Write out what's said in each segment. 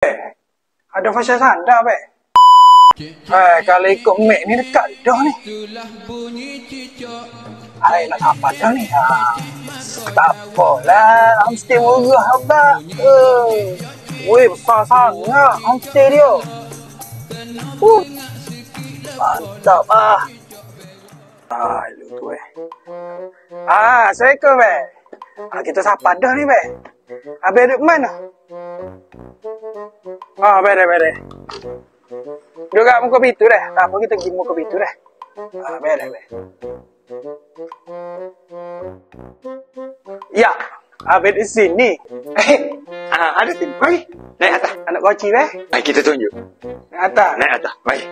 Ada fasya sandar, Bek. Kalau ikut Mek ni dekat dah ni. Nak apa dah ni? Tak apalah. Homestay murah, Abang. Weh, besar sangat homestay dia. Mantap ah. Lu tu Assalamualaikum, Bek. Kita sapa dah ni, Bek. Habis duduk mana? Bere. Duduk kat muka pintu dah. Tak apa, kita pergi muka pintu dah. Bere. Ya, habis di sini. Ada sini. Mari. Naik atas. Anak koci, Bek. Mari kita tunjuk. Naik atas. Naik atas. Mari.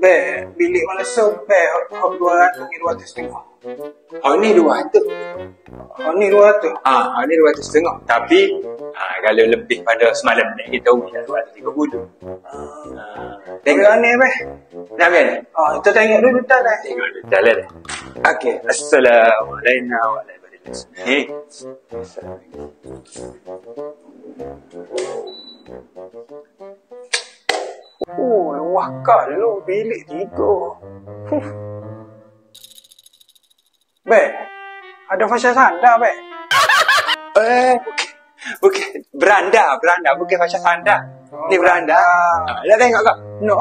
Bek, bilik mana so, Bek? Hak 200 ni 200 Oh, ni 200. Ni 200. Ni 200 Tapi, kalau lebih pada semalam ni, kita rugi dah 230. Tengok ni, Bek. Nak ambil ni? Kita tengok dulu tak dah. Tengok dulu. Jalan dah. Okey. Assalamualaikum warahmatullahi wabarakatuh. Luah kalau bilik 3. Bek, ada fasya sandar, Bek. Bukan. Beranda. Bukan fasya sandar. Ni beranda. Dah tengok kak? No.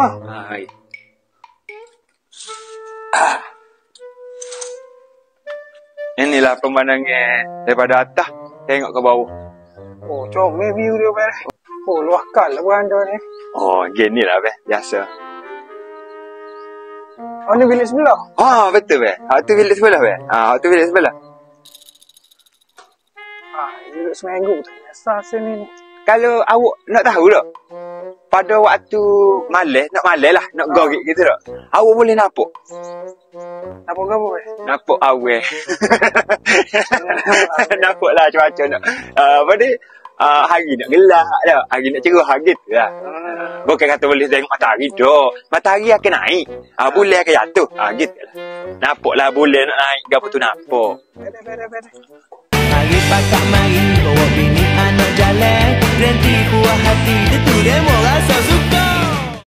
Inilah pemandangan daripada atas. Tengok ke bawah. Comel view dia, Bek. Luah kalau beranda ni. Gini lah, Bek. Biasa. Ni bilik sebelah. Betul, Bek. Tu bilik sebelah, Bek. Tu bilik sebelah. Duduk seminggu tu. Biasa sini ni. Kalau awak nak tahu tak, pada waktu malam, nak gorek gitu tak, awak boleh nampak. Nampak apa, Bek? Nampak awal. Nampaklah cuaca nak. Hari nak gelap dah. Hari nak cerah gitu lah. Bukan kata boleh tengok matahari dah. Matahari akan naik. Bulan akan jatuh. Gitu lah. Nampaklah bulan nak naik. Gapa tu nampak. Bere. Mari pakak mari bawa bini anak jalan. Renti kuah hati. Itu demo rasa